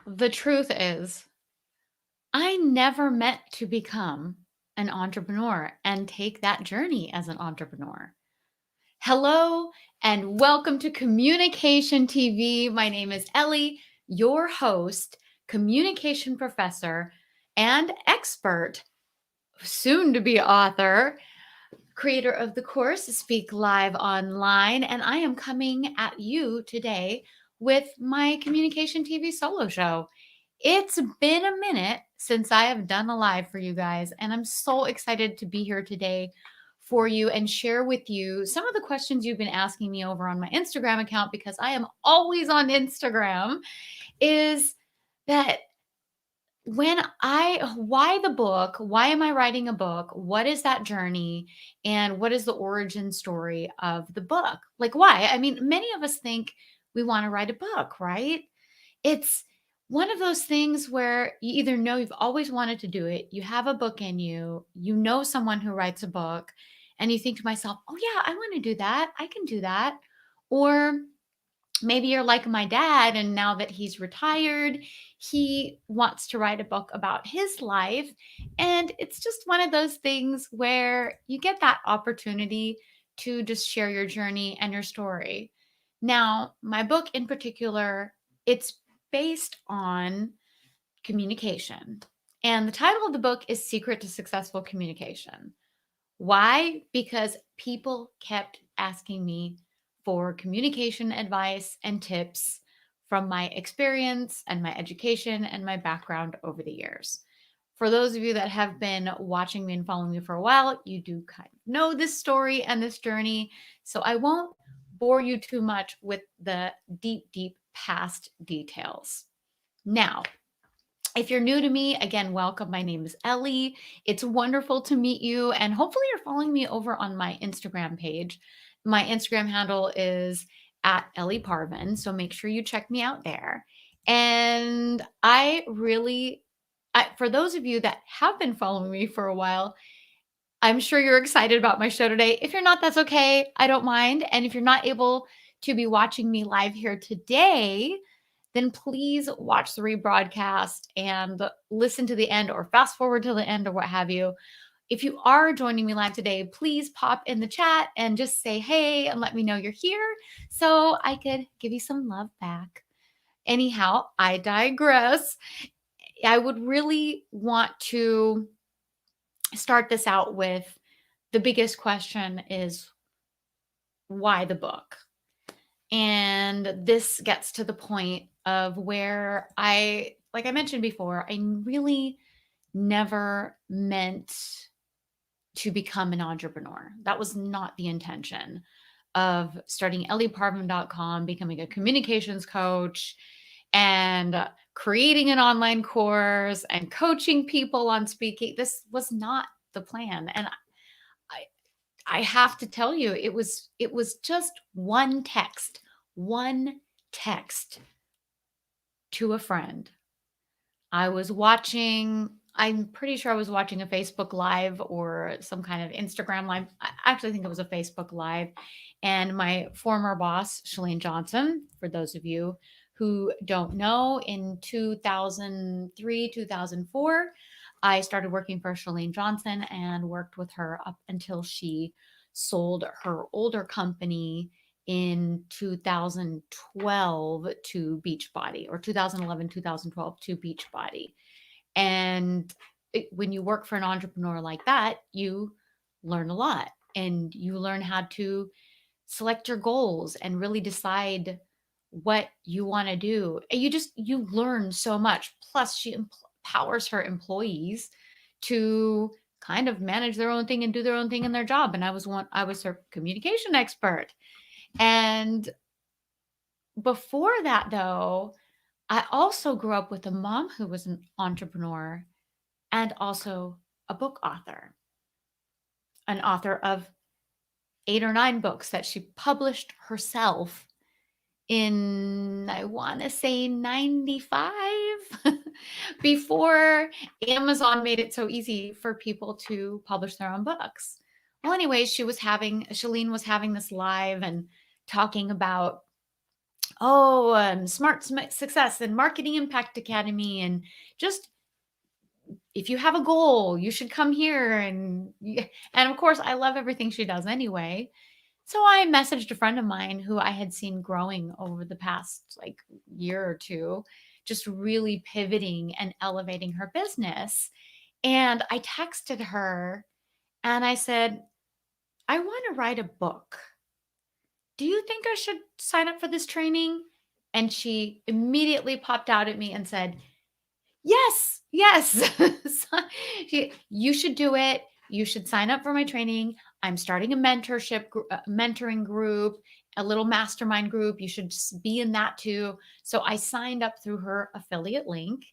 The truth is, I never meant to become an entrepreneur and take that journey as an entrepreneur. Hello and welcome to Communication TV. My name is Ellie, your host, communication professor, and expert, soon to be author, creator of the course Speak Live Online. And I am coming at you today with my Communication TV solo show. It's been a minute since I have done a live for you guys, and I'm so excited to be here today for you and share with you some of the questions you've been asking me over on my Instagram account, because I am always on Instagram. Is that why the book? Why am I writing a book? What is that journey? And what is the origin story of the book? Like, why? I mean, many of us think we want to write a book, right? It's one of those things where you either know you've always wanted to do it, you have a book in you, you know someone who writes a book, and you think to myself, oh, yeah, I want to do that. I can do that. Or maybe you're like my dad, and now that he's retired, he wants to write a book about his life. And it's just one of those things where you get that opportunity to just share your journey and your story. Now, my book in particular, it's based on communication. And the title of the book is Secret to Successful Communication. Why? Because people kept asking me for communication advice and tips from my experience and my education and my background over the years. For those of you that have been watching me and following me for a while, you do kind of know this story and this journey. So I won't bore you too much with the deep past details. Now, if you're new to me, again, welcome. My name is Ellie. It's wonderful to meet you. And hopefully, you're following me over on my Instagram page. My Instagram handle is at Ellie Parvin. So make sure you check me out there. And for those of you that have been following me for a while, I'm sure you're excited about my show today. If you're not, that's okay. I don't mind. And if you're not able to be watching me live here today, then please watch the rebroadcast and listen to the end or fast forward to the end or what have you. If you are joining me live today, please pop in the chat and just say hey and let me know you're here so I could give you some love back. Anyhow, I digress. I would really want to start this out with the biggest question is, why the book? And this gets to the point of where like I mentioned before, I really never meant to become an entrepreneur. That was not the intention of starting ellieparvin.com, becoming a communications coach, and creating an online course and coaching people on speaking. This was not the plan. And I I have to tell you, it was just one text to a friend. I'm pretty sure I was watching a Facebook Live or some kind of Instagram Live. I actually think it was a Facebook Live. And my former boss, Shalene Johnson, for those of you who don't know, in 2003, 2004, I started working for Shalene Johnson and worked with her up until she sold her older company in 2012 to Beachbody, or 2011, 2012 to Beachbody. And when you work for an entrepreneur like that, you learn a lot, and you learn how to select your goals and really decide what you want to do. And you learn so much. Plus, she empowers her employees to kind of manage their own thing and do their own thing in their job. And I was her communication expert. And before that, though, I also grew up with a mom who was an entrepreneur and also a book author, an author of 8 or 9 books that she published herself in, I want to say, 95, before Amazon made it so easy for people to publish their own books. Well, anyway, Shalene was having this live and talking about oh, Success and Marketing Impact Academy, and just if you have a goal, you should come here. And of course, I love everything she does anyway. So I messaged a friend of mine who I had seen growing over the past like year or two, just really pivoting and elevating her business. And I texted her and I said, I want to write a book. Do you think I should sign up for this training? And she immediately popped out at me and said, yes, yes. So you should do it. You should sign up for my training. I'm starting a mentoring group, a little mastermind group. You should just be in that too. So I signed up through her affiliate link,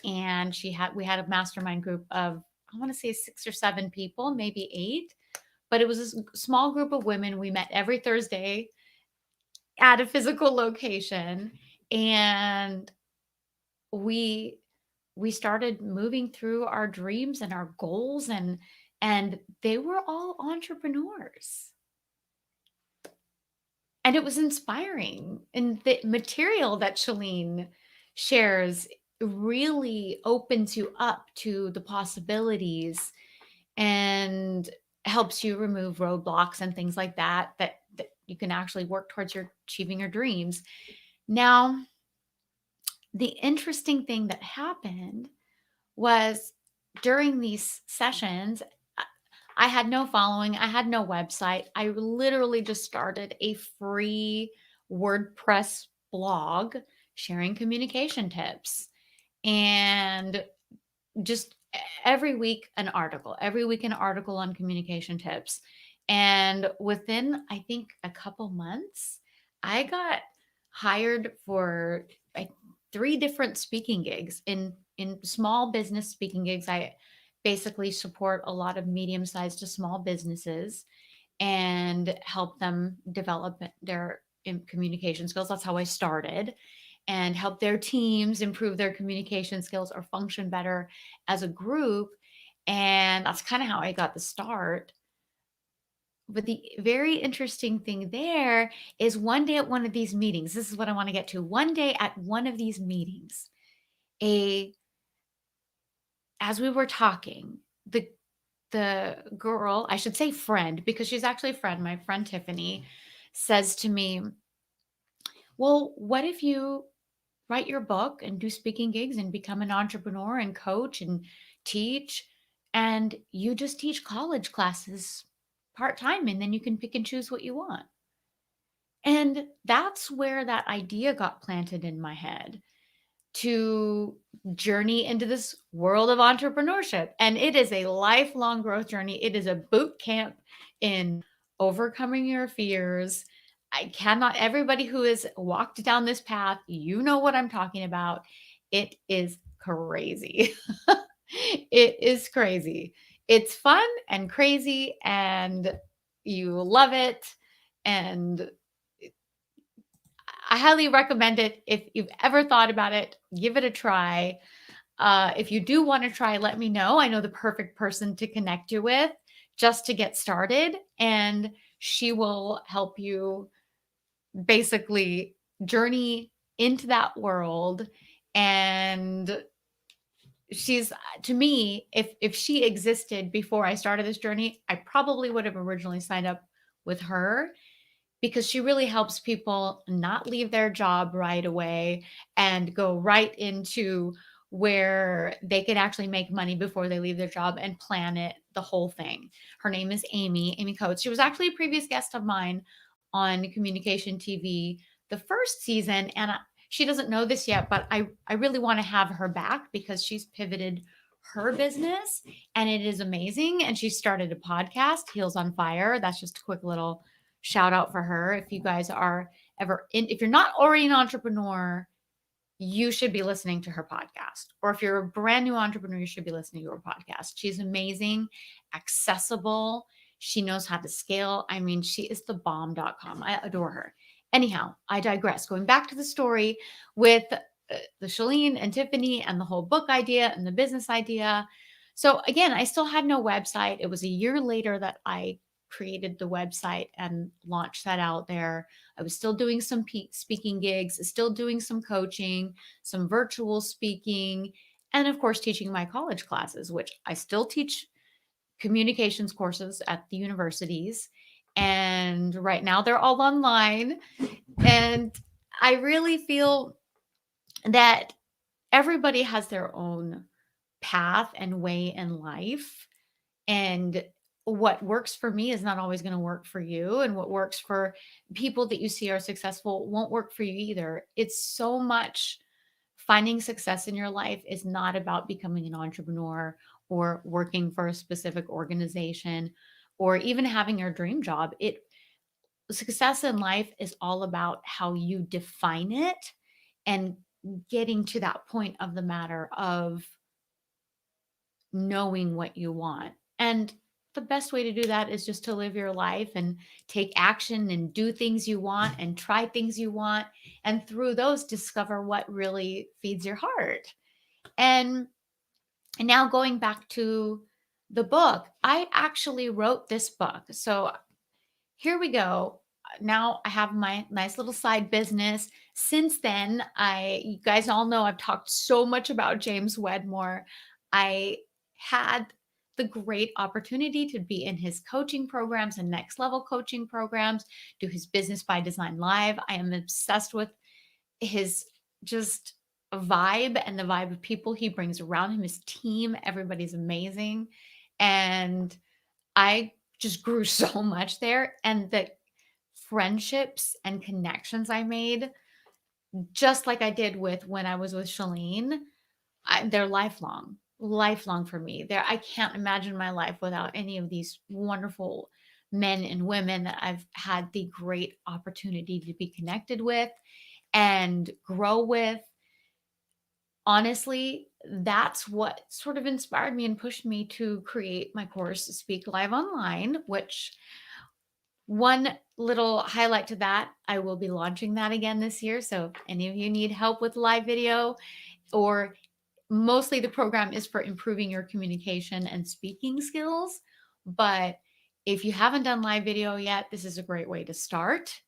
and we had a mastermind group of, I want to say 6 or 7 people, maybe 8, but it was a small group of women. We met every Thursday at a physical location, and we we started moving through our dreams and our goals, and they were all entrepreneurs, and it was inspiring, and the material that Shalene shares really opens you up to the possibilities and helps you remove roadblocks and things like that you can actually work towards your achieving your dreams. Now, the interesting thing that happened was during these sessions, I had no following, I had no website. I literally just started a free WordPress blog sharing communication tips. And just every week an article on communication tips. And within, I think, a couple months, I got hired for like 3 different speaking gigs in small business speaking gigs. I basically support a lot of medium-sized to small businesses and help them develop their communication skills. That's how I started, and help their teams improve their communication skills or function better as a group. And that's kind of how I got the start. But the very interesting thing there is one day at one of these meetings, this is what I want to get to. One day at one of these meetings, a as we were talking, the girl, I should say friend, because she's actually a friend, my friend Tiffany, says to me, well, what if you write your book and do speaking gigs and become an entrepreneur and coach and teach, and you just teach college classes part-time, and then you can pick and choose what you want. And that's where that idea got planted in my head, to journey into this world of entrepreneurship. And it is a lifelong growth journey. It is a boot camp in overcoming your fears. I cannot, everybody who has walked down this path, you know what I'm talking about. It is crazy. It is crazy. It's fun and crazy, and you love it. And I highly recommend it. If you've ever thought about it, give it a try. If you do want to try, let me know. I know the perfect person to connect you with just to get started, and she will help you basically journey into that world. And she's, to me, if she existed before I started this journey, I probably would have originally signed up with her, because she really helps people not leave their job right away and go right into where they can actually make money before they leave their job and plan it, the whole thing. Her name is Amy Coates. She was actually a previous guest of mine on Communication TV the first season. And she doesn't know this yet, but I really want to have her back because she's pivoted her business and it is amazing. And she started a podcast, Heels on Fire. That's just a quick little shout out for her. If you guys are ever in, if you're not already an entrepreneur, you should be listening to her podcast. Or if you're a brand new entrepreneur, you should be listening to her podcast. She's amazing, accessible. She knows how to scale. I mean, she is the bomb.com. I adore her. Anyhow, I digress. Going back to the story with the Shalene and Tiffany and the whole book idea and the business idea. So again, I still had no website. It was a year later that I created the website and launched that out there. I was still doing some speaking gigs, still doing some coaching, some virtual speaking, and of course, teaching my college classes, which I still teach communications courses at the universities. And right now they're all online. And I really feel that everybody has their own path and way in life. And what works for me is not always going to work for you. And what works for people that you see are successful won't work for you either. It's so much finding success in your life is not about becoming an entrepreneur or working for a specific organization or even having your dream job. It success in life is all about how you define it and getting to that point of the matter of knowing what you want. And the best way to do that is just to live your life and take action and do things you want and try things you want. And through those, discover what really feeds your heart. And, and now going back to the book, I actually wrote this book. So here we go. Now I have my nice little side business. Since then, you guys all know I've talked so much about James Wedmore. I had the great opportunity to be in his coaching programs and next level coaching programs, do his Business by Design Live. I am obsessed with his just vibe and the vibe of people he brings around him, his team. Everybody's amazing. And I just grew so much there. And the friendships and connections I made, just like I did with when I was with Shalene, they're lifelong, lifelong for me. I can't imagine my life without any of these wonderful men and women that I've had the great opportunity to be connected with and grow with. Honestly, that's what sort of inspired me and pushed me to create my course, Speak Live Online, which one little highlight to that, I will be launching that again this year. So if any of you need help with live video, or mostly the program is for improving your communication and speaking skills. But if you haven't done live video yet, this is a great way to start.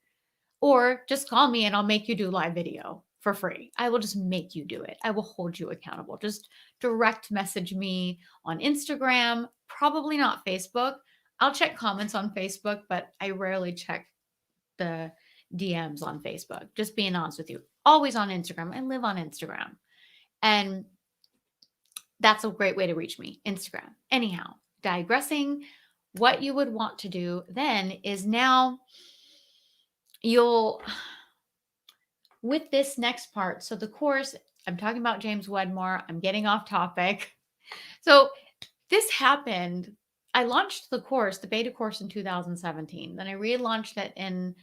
Or just call me and I'll make you do live video for free. I will just make you do it. I will hold you accountable. Just direct message me on Instagram, probably not Facebook. I'll check comments on Facebook, but I rarely check the DMs on Facebook. Just being honest with you. Always on Instagram. I live on Instagram. And that's a great way to reach me, Instagram. Anyhow, digressing, what you would want to do then is now you'll, with this next part, so the course, I'm talking about James Wedmore. I'm getting off topic. So this happened. I launched the course, the beta course in 2017. Then I relaunched it in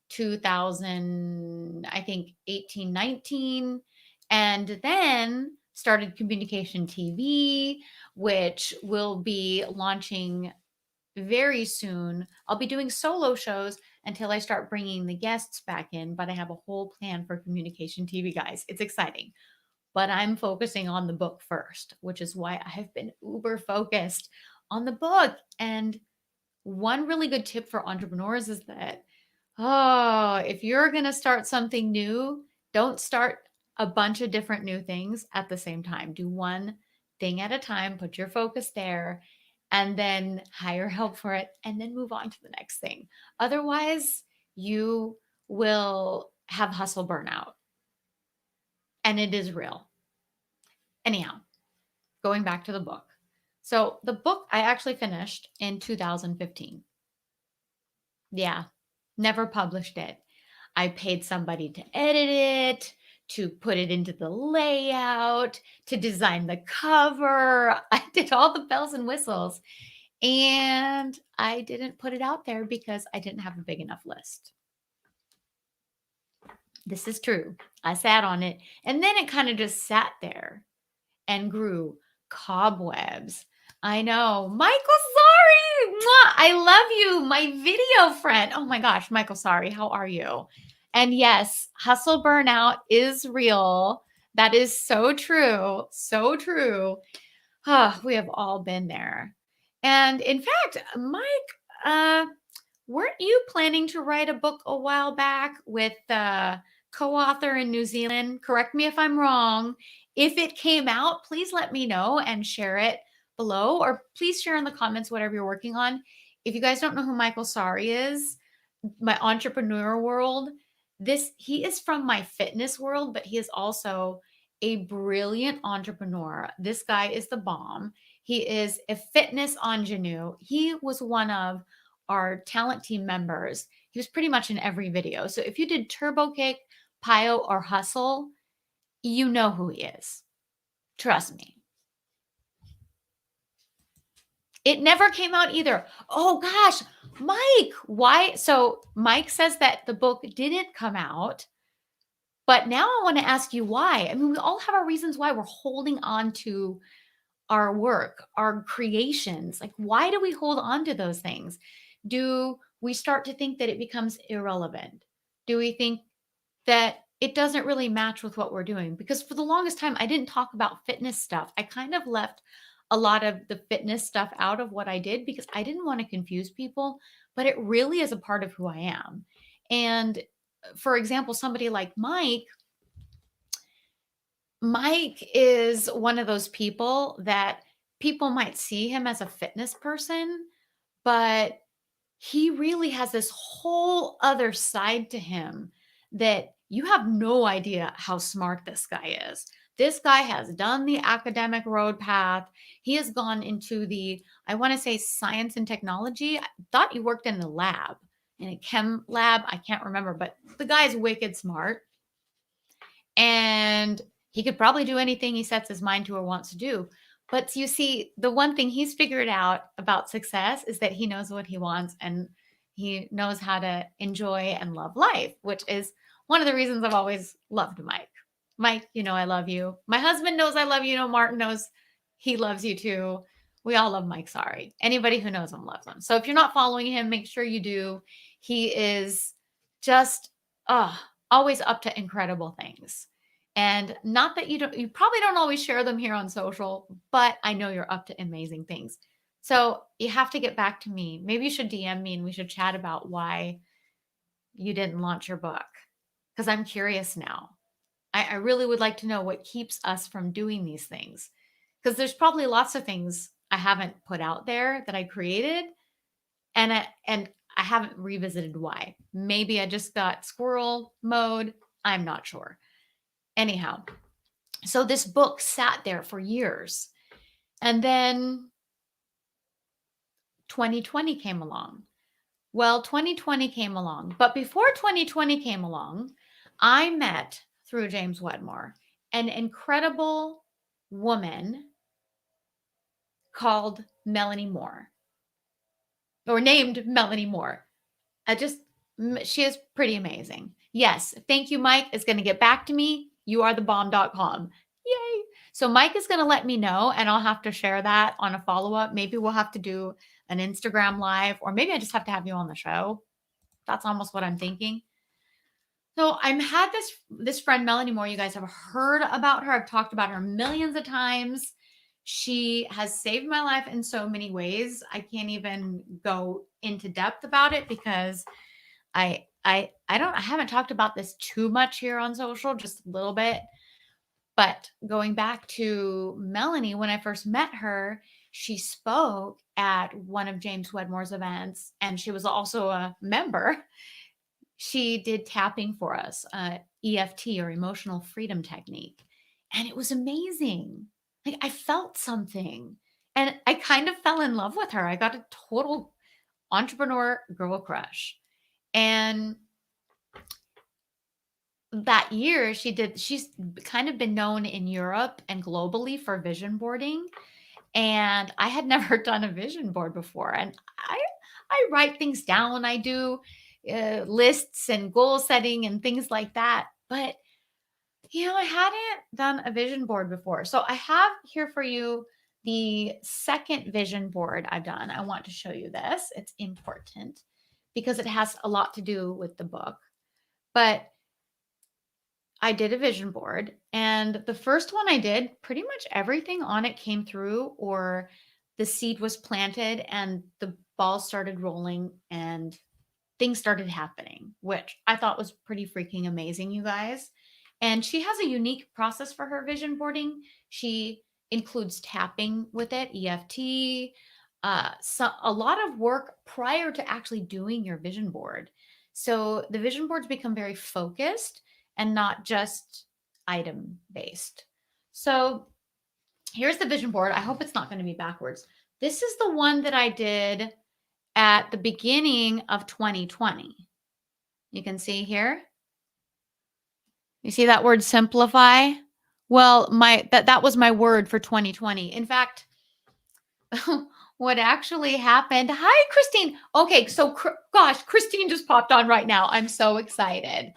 2000, I think 18, 19. And then started Communication TV, which will be launching very soon. I'll be doing solo shows until I start bringing the guests back in, but I have a whole plan for Communication TV, guys. It's exciting. But I'm focusing on the book first, which is why I have been uber focused on the book. And one really good tip for entrepreneurs is that, if you're going to start something new, don't start a bunch of different new things at the same time. Do one thing at a time, put your focus there, and then hire help for it, and then move on to the next thing. Otherwise, you will have hustle burnout. And it is real. Anyhow, going back to the book. So the book I actually finished in 2015. Yeah, never published it. I paid somebody to edit it, to put it into the layout, to design the cover. I did all the bells and whistles. And I didn't put it out there because I didn't have a big enough list. This is true. I sat on it and then it kind of just sat there and grew cobwebs. I know. Michael, sorry. Mwah! I love you, my video friend. Oh my gosh, Michael, sorry. How are you? And yes, hustle burnout is real. That is so true. So true. We have all been there. And in fact, Mike, uh, weren't you planning to write a book a while back with the co-author in New Zealand? Correct me if I'm wrong. If it came out, please let me know and share it below, or please share in the comments whatever you're working on. If you guys don't know who Michael Sari is, my entrepreneur world, this he is from my fitness world, but he is also a brilliant entrepreneur. This guy is the bomb. He is a fitness ingenue. He was one of our talent team members. He was pretty much in every video. So if you did Turbo Kick, Pio, or Hustle, you know who he is. Trust me. It never came out either. Oh gosh, Mike, why? So Mike says that the book didn't come out, but now I want to ask you why. I mean, we all have our reasons why we're holding on to our work, our creations. Like, why do we hold on to those things? Do we start to think that it becomes irrelevant? Do we think that it doesn't really match with what we're doing? Because for the longest time, I didn't talk about fitness stuff. I kind of left a lot of the fitness stuff out of what I did because I didn't want to confuse people, but it really is a part of who I am. And for example, somebody like Mike is one of those people that people might see him as a fitness person, but he really has this whole other side to him that you have no idea how smart this guy is. This guy has done the academic road path. He has gone into the, I want to say, science and technology. I thought you worked in the lab, in a chem lab. I can't remember, but the guy's wicked smart. And he could probably do anything he sets his mind to or wants to do. But you see, the one thing he's figured out about success is that he knows what he wants and he knows how to enjoy and love life, which is one of the reasons I've always loved Mike. Mike, you know, I love you. My husband knows I love you. You know, Martin knows he loves you too. We all love Mike. Sorry. Anybody who knows him loves him. So if you're not following him, make sure you do. He is just, always up to incredible things. And not that you probably don't always share them here on social, but I know you're up to amazing things. So you have to get back to me. Maybe you should DM me and we should chat about why you didn't launch your book. Because I'm curious now. I really would like to know what keeps us from doing these things. Because there's probably lots of things I haven't put out there that I created and I haven't revisited why. Maybe I just got squirrel mode. I'm not sure. Anyhow, so this book sat there for years. And then 2020 came along. Well, 2020 came along. But before 2020 came along, I met through James Wedmore an incredible woman called Melanie Moore, or named Melanie Moore. She is pretty amazing. Yes. Thank you, Mike. Is going to get back to me. You are the bomb.com. Yay. So Mike is going to let me know and I'll have to share that on a follow-up. Maybe we'll have to do an Instagram live, or maybe I just have to have you on the show. That's almost what I'm thinking. So I'm had this friend, Melanie Moore. You guys have heard about her. I've talked about her millions of times. She has saved my life in so many ways. I can't even go into depth about it because I haven't talked about this too much here on social, just a little bit. But going back to Melanie, when I first met her, she spoke at one of James Wedmore's events, and she was also a member. She did tapping for us, EFT, or emotional freedom technique. And it was amazing. Like, I felt something. And I kind of fell in love with her. I got a total entrepreneur girl crush. And that year she's kind of been known in Europe and globally for vision boarding. And I had never done a vision board before. And I write things down. I do lists and goal setting and things like that. But I hadn't done a vision board before. So I have here for you the second vision board I've done. I want to show you this. It's important because it has a lot to do with the book. But I did a vision board, and the first one I did, pretty much everything on it came through, or the seed was planted and balls started rolling and things started happening, which I thought was pretty freaking amazing, you guys. And she has a unique process for her vision boarding. She includes tapping with it, EFT, a lot of work prior to actually doing your vision board. So the vision boards become very focused and not just item based. So here's the vision board. I hope it's not going to be backwards. This is the one that I did at the beginning of 2020. You can see here. You see that word simplify? Well, that was my word for 2020. In fact, what actually happened. Hi, Christine. Okay, so gosh, Christine just popped on right now. I'm so excited.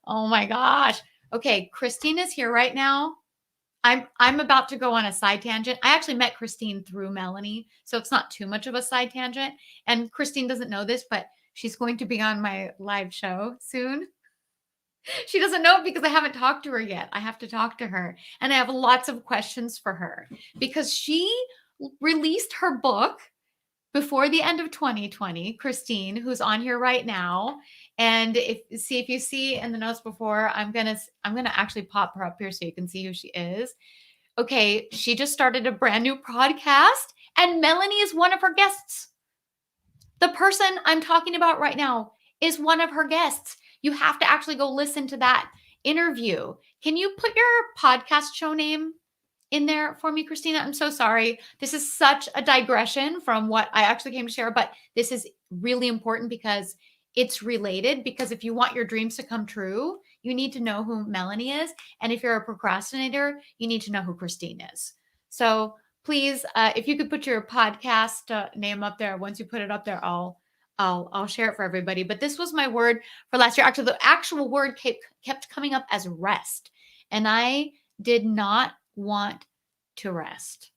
Oh my gosh. Okay, Christine is here right now. I'm about to go on a side tangent. I actually met Christine through Melanie, so it's not too much of a side tangent. And Christine doesn't know this, but she's going to be on my live show soon. She doesn't know it because I haven't talked to her yet. I have to talk to her, and I have lots of questions for her because she released her book before the end of 2020, Christine, who's on here right now. And if you see in the notes before, I'm gonna actually pop her up here so you can see who she is. Okay, she just started a brand new podcast, and Melanie is one of her guests. The person I'm talking about right now is one of her guests. You have to actually go listen to that interview. Can you put your podcast show name in there for me, Christina? I'm so sorry. This is such a digression from what I actually came to share, but this is really important because it's related. Because if you want your dreams to come true, you need to know who Melanie is. And if you're a procrastinator, you need to know who Christine is. So please, if you could put your podcast name up there, once you put it up there, I'll share it for everybody. But this was my word for last year. Actually, the actual word kept coming up as rest. And I did not want to rest.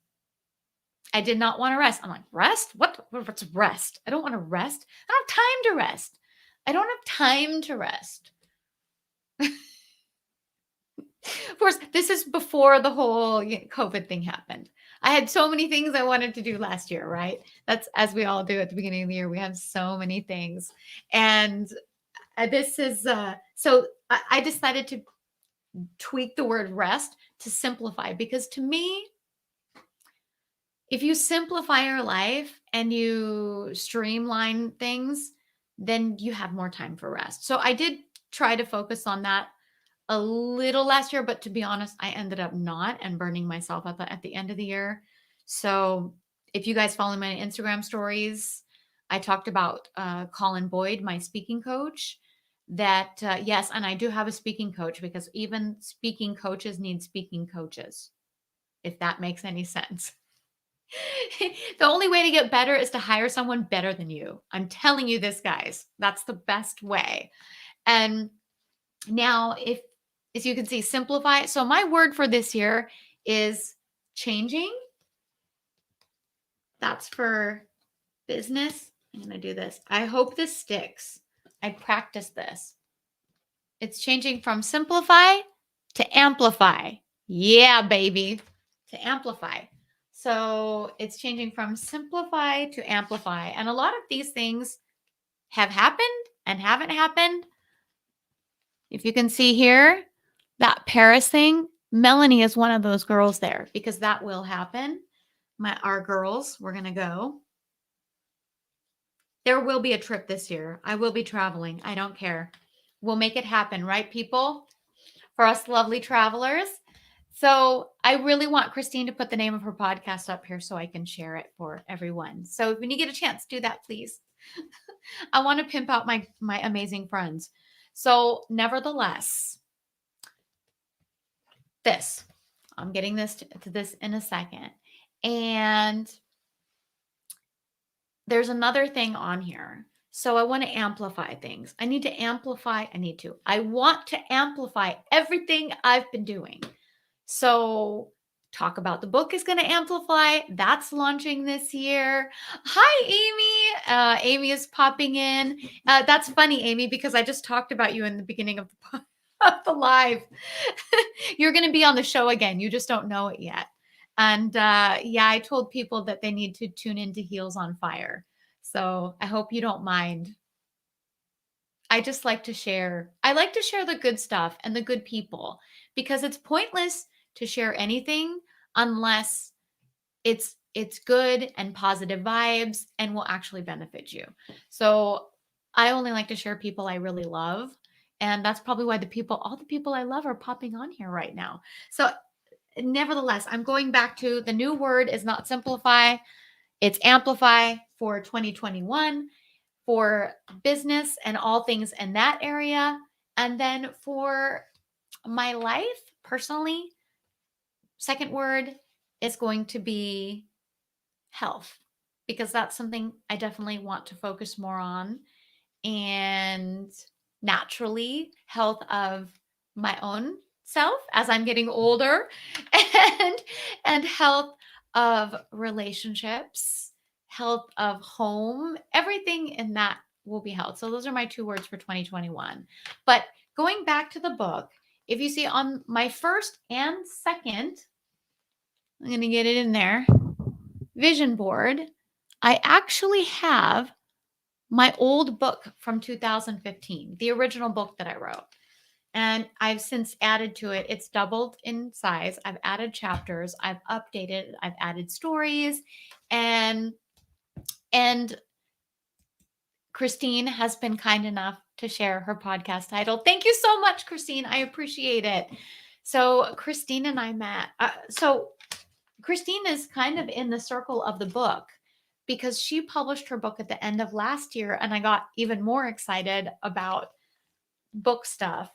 I did not want to rest. I'm like, rest? What's rest? I don't want to rest. I don't have time to rest. I don't have time to rest. Of course, this is before the whole COVID thing happened. I had so many things I wanted to do last year, right? That's as we all do at the beginning of the year. We have so many things. And this is, so I decided to tweak the word rest to simplify, because to me, if you simplify your life and you streamline things, then you have more time for rest. So I did try to focus on that a little last year, but to be honest, I ended up not and burning myself at the end of the year. So if you guys follow my Instagram stories, I talked about Colin Boyd, my speaking coach. That yes, and I do have a speaking coach, because even speaking coaches need speaking coaches, if that makes any sense. The only way to get better is to hire someone better than you. I'm telling you this, guys. That's the best way. And now, if as you can see, simplify. So my word for this year is changing. That's for business. I'm going to do this. I hope this sticks. I practiced this. It's changing from simplify to amplify. Yeah, baby. To amplify. So it's changing from simplify to amplify. And a lot of these things have happened and haven't happened. If you can see here, that Paris thing, Melanie is one of those girls there, because that will happen. Our girls, we're going to go. There will be a trip this year. I will be traveling. I don't care. We'll make it happen, right, people? For us lovely travelers. So I really want Christine to put the name of her podcast up here so I can share it for everyone. So when you get a chance, do that, please. I want to pimp out my amazing friends. So nevertheless, I'm getting this to this in a second. And there's another thing on here. So I want to amplify things. I want to amplify everything I've been doing. So Talk About the Book is going to amplify. That's launching this year. Hi, Amy. Amy is popping in. That's funny, Amy, because I just talked about you in the beginning of the live. You're going to be on the show again. You just don't know it yet. And yeah, I told people that they need to tune into Heels on Fire. So I hope you don't mind. I just like to share. I like to share the good stuff and the good people because it's pointless to share anything unless it's good and positive vibes and will actually benefit you. So I only like to share people I really love. And that's probably why all the people I love are popping on here right now. So nevertheless, I'm going back to the new word is not simplify, it's amplify for 2021 for business and all things in that area. And then for my life personally, second word is going to be health because that's something I definitely want to focus more on. And naturally, health of my own self as I'm getting older and health of relationships, health of home, everything in that will be health. So those are my two words for 2021. But going back to the book, if you see on my first and second, I'm going to get it in there, vision board, I actually have my old book from 2015, the original book that I wrote. And I've since added to it. It's doubled in size. I've added chapters, I've updated, I've added stories, and and Christine has been kind enough to share her podcast title. Thank you so much, Christine. I appreciate it. So Christine and I met. Christine is kind of in the circle of the book because she published her book at the end of last year, and I got even more excited about book stuff.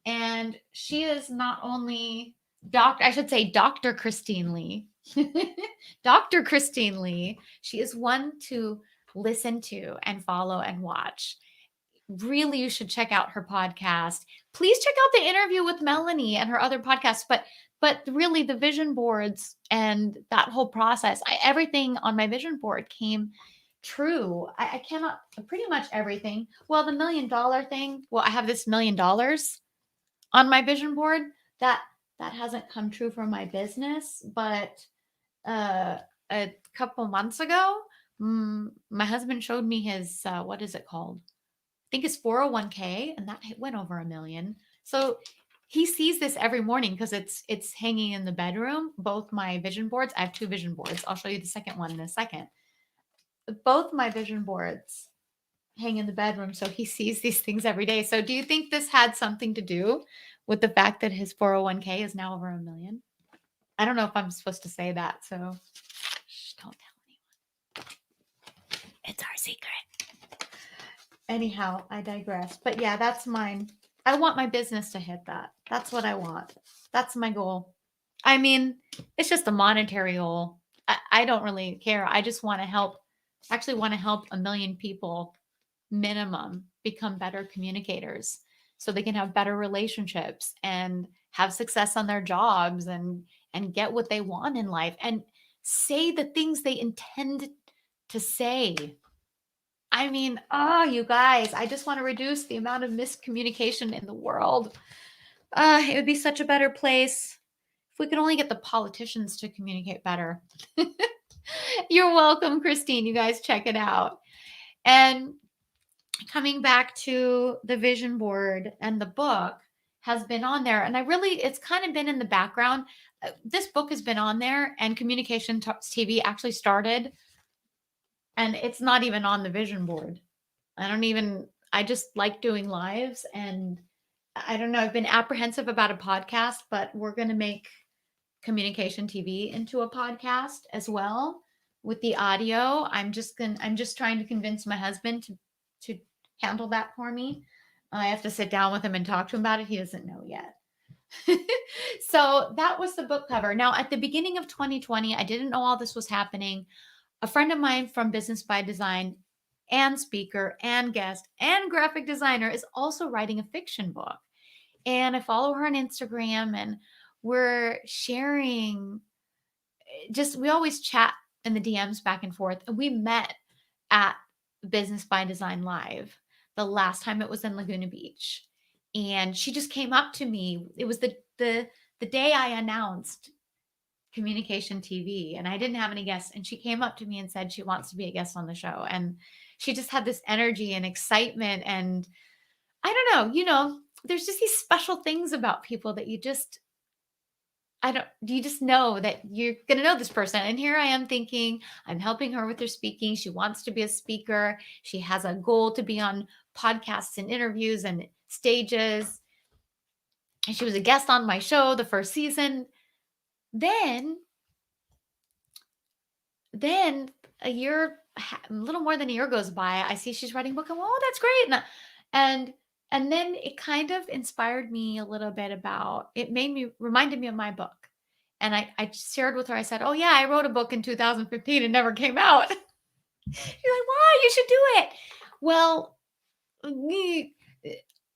And she is not only I should say Dr. Christine Lee. Dr. Christine Lee. She is one to listen to and follow and watch. Really, you should check out her podcast. Please check out the interview with Melanie and her other podcasts. But really, the vision boards and that whole process, everything on my vision board came true. I cannot pretty much everything. Well, the $1 million thing. Well, I have this $1 million on my vision board that hasn't come true for my business, but a couple months ago, my husband showed me his what is it called? I think it's 401k, and that went over $1 million. So he sees this every morning because it's hanging in the bedroom. Both my vision boards. I have two vision boards. I'll show you the second one in a second. Both my vision boards hang in the bedroom, so he sees these things every day. So do you think this had something to do with the fact that his 401k is now over $1 million? I don't know if I'm supposed to say that, so don't tell anyone. It's our secret. Anyhow, I digress. But yeah, that's mine. I want my business to hit that. That's what I want. That's my goal. I mean, it's just a monetary goal. I don't really care. I just want to help, actually want to help 1 million people minimum become better communicators so they can have better relationships and have success on their jobs and get what they want in life and say the things they intend to say. I mean, oh, you guys, I just want to reduce the amount of miscommunication in the world. It would be such a better place if we could only get the politicians to communicate better. You're welcome, Christine. You guys check it out. And coming back to the vision board and the book has been on there. And it's kind of been in the background. This book has been on there, and Communication TV actually started, and it's not even on the vision board. I just like doing lives, and I don't know. I've been apprehensive about a podcast, but we're going to make Communication TV into a podcast as well with the audio. I'm just trying to convince my husband to handle that for me. I have to sit down with him and talk to him about it. He doesn't know yet. So that was the book cover. Now, at the beginning of 2020, I didn't know all this was happening. A friend of mine from Business by Design and speaker and guest and graphic designer is also writing a fiction book. And I follow her on Instagram, and we're sharing, we always chat in the DMs back and forth. And we met at Business by Design Live the last time it was in Laguna Beach. And she just came up to me. It was the day I announced Communication TV, and I didn't have any guests. And she came up to me and said she wants to be a guest on the show. And she just had this energy and excitement, and I don't know, there's just these special things about people that I don't you just know that you're gonna know this person. And here I am thinking, I'm helping her with her speaking. She wants to be a speaker. She has a goal to be on podcasts and interviews and stages. And she was a guest on my show the first season. Then, then a little more than a year goes by. I see she's writing a book. Oh, that's great. And and then it kind of inspired me a little bit about it reminded me of my book. And I shared with her, I said, "Oh yeah, I wrote a book in 2015 and never came out." She's like, "Why? You should do it." Well, me-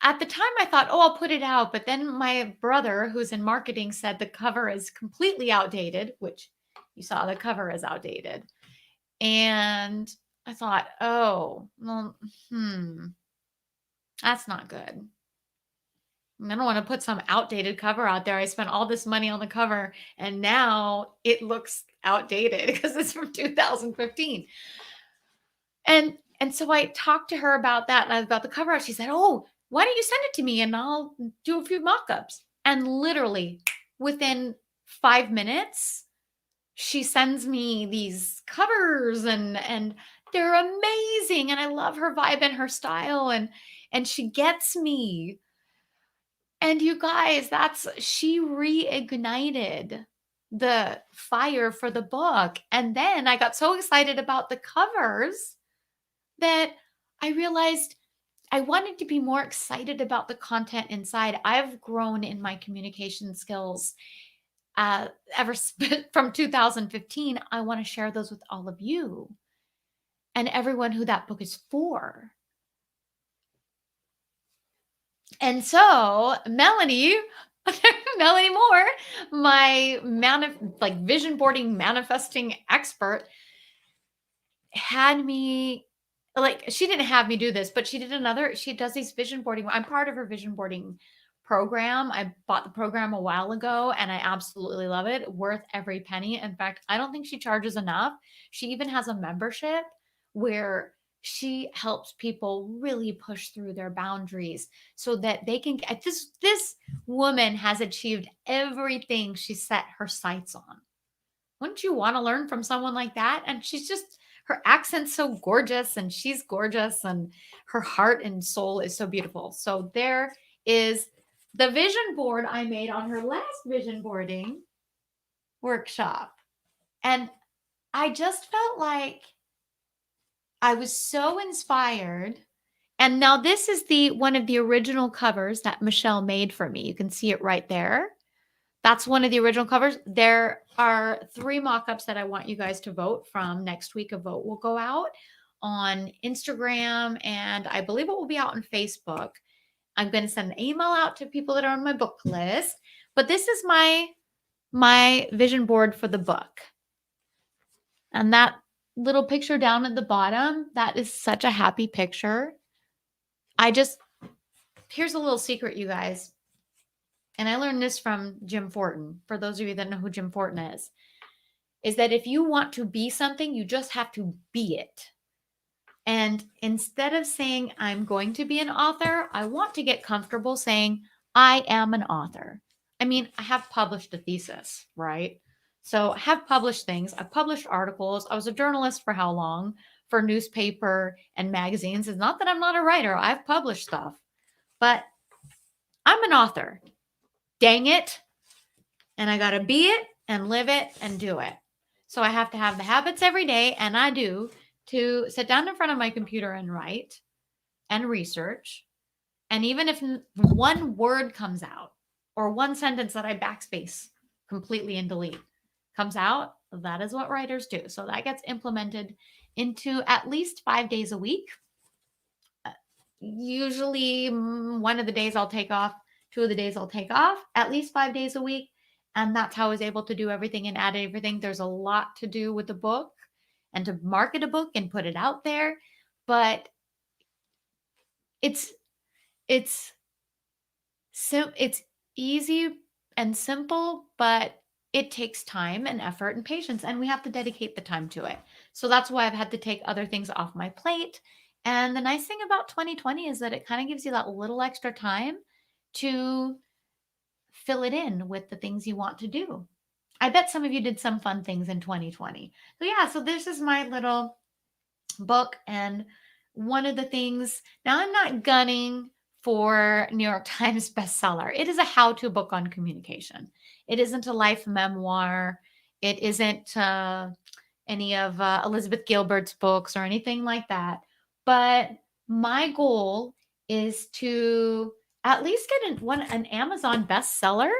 at the time I thought, "Oh, I'll put it out." But then my brother, who's in marketing, said the cover is completely outdated, which you saw the cover is outdated. And I thought, "Oh, well, that's not good. I don't want to put some outdated cover out there. I spent all this money on the cover and now it looks outdated because it's from 2015." And so I talked to her about that and about the cover art. She said, "Oh, why don't you send it to me and I'll do a few mock-ups." And literally within 5 minutes, she sends me these covers and they're amazing and I love her vibe and her style and she gets me. And you guys, she reignited the fire for the book. And then I got so excited about the covers that I realized I wanted to be more excited about the content inside. I've grown in my communication skills uh, from 2015. I want to share those with all of you and everyone who that book is for. And so Melanie, Melanie Moore, my vision boarding manifesting expert, had me she didn't have me do this, but she does these vision boarding. I'm part of her vision boarding program. I bought the program a while ago and I absolutely love it. Worth every penny. In fact, I don't think she charges enough. She even has a membership where she helps people really push through their boundaries so that they can get this woman has achieved everything she set her sights on. Wouldn't you want to learn from someone like that? And her accent's so gorgeous and she's gorgeous and her heart and soul is so beautiful. So there is the vision board I made on her last vision boarding workshop. And I just felt like I was so inspired. And now this is the one of the original covers that Michelle made for me. You can see it right there. That's one of the original covers. There are 3 mock-ups that I want you guys to vote from. Next week, a vote will go out on Instagram, and I believe it will be out on Facebook. I'm going to send an email out to people that are on my book list. But this is my vision board for the book. And that little picture down at the bottom, that is such a happy picture. Here's a little secret, you guys. And I learned this from Jim Fortin. For those of you that know who Jim Fortin is that if you want to be something, you just have to be it. And instead of saying, I'm going to be an author, I want to get comfortable saying, I am an author. I mean, I have published a thesis, right? So I have published things. I've published articles. I was a journalist for how long? For newspaper and magazines. It's not that I'm not a writer. I've published stuff, but I'm an author. Dang it. And I got to be it and live it and do it. So I have to have the habits every day, and I do, to sit down in front of my computer and write and research. And even if one word comes out or one sentence that I backspace completely and delete comes out, that is what writers do. So that gets implemented into at least 5 days a week. Usually one of the days I'll take off, 2 of the days I'll take off, at least 5 days a week. And that's how I was able to do everything and add everything. There's a lot to do with the book and to market a book and put it out there. But it's it's easy and simple, but it takes time and effort and patience, and we have to dedicate the time to it. So that's why I've had to take other things off my plate. And the nice thing about 2020 is that it kind of gives you that little extra time to fill it in with the things you want to do. I bet some of you did some fun things in 2020. So yeah, so this is my little book. And one of the things, now I'm not gunning for New York Times bestseller. It is a how-to book on communication. It isn't a life memoir. It isn't any of Elizabeth Gilbert's books or anything like that. But my goal is to at least get an Amazon bestseller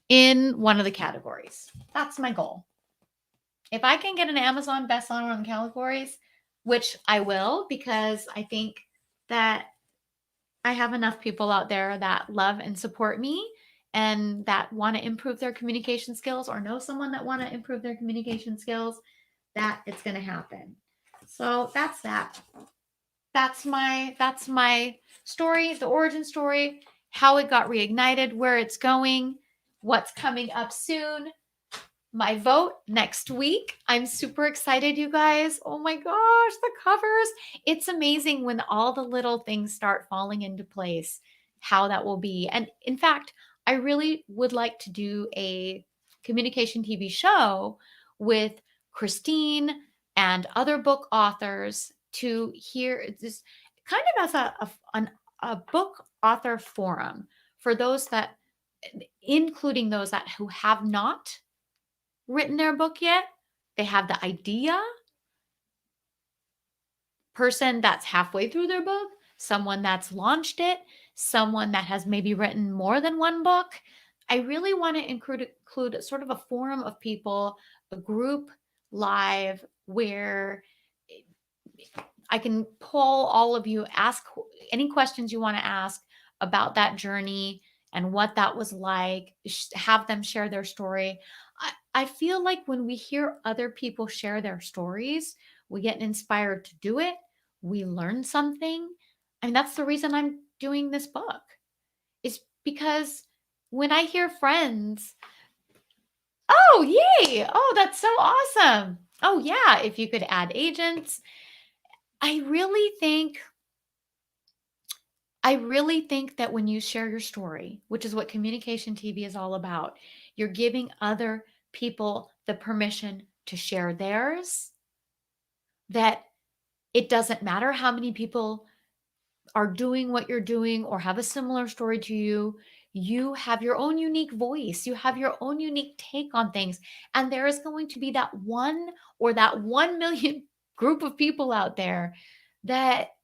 in one of the categories. That's my goal. If I can get an Amazon bestseller on the categories, which I will, because I think that I have enough people out there that love and support me and that want to improve their communication skills or know someone that want to improve their communication skills, that it's going to happen. So that's that. That's my story, the origin story, how it got reignited, where it's going, what's coming up soon. My vote next week. I'm super excited, you guys. Oh my gosh, the covers. It's amazing when all the little things start falling into place, how that will be. And in fact, I really would like to do a communication TV show with Christine and other book authors to hear this kind of as a book author forum for those that, including those that who have not written their book yet. They have the idea, person that's halfway through their book, someone that's launched it, someone that has maybe written more than one book. I really want to include sort of a forum of people, a group live where I can pull all of you, ask any questions you want to ask about that journey and what that was like, have them share their story. I feel like when we hear other people share their stories, we get inspired to do it. We learn something. I mean, that's the reason I'm doing this book, is because when I hear friends, oh, yay. Oh, that's so awesome. Oh, yeah. If you could add agents, I really think that when you share your story, which is what communication TV is all about, you're giving other people the permission to share theirs, that it doesn't matter how many people are doing what you're doing or have a similar story to you. You have your own unique voice. You have your own unique take on things. And there is going to be that one or that 1 million group of people out there that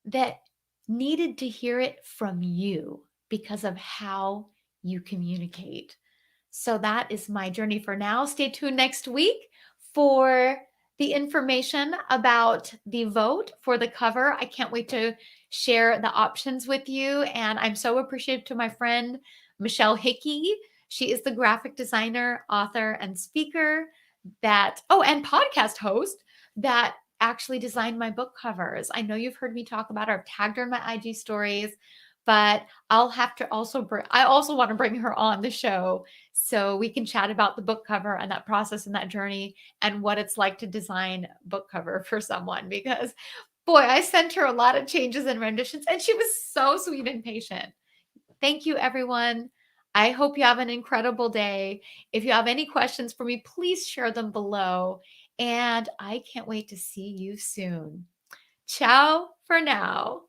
that needed to hear it from you because of how you communicate. So that is my journey for now. Stay tuned next week for the information about the vote for the cover. I can't wait to share the options with you. And I'm so appreciative to my friend, Michelle Hickey. She is the graphic designer, author, and speaker and podcast host that actually designed my book covers. I know you've heard me talk about her. I've tagged her in my IG stories, but I'll have to I also want to bring her on the show so we can chat about the book cover and that process and that journey and what it's like to design book cover for someone, because boy, I sent her a lot of changes and renditions and she was so sweet and patient. Thank you, everyone. I hope you have an incredible day. If you have any questions for me, please share them below. And I can't wait to see you soon. Ciao for now.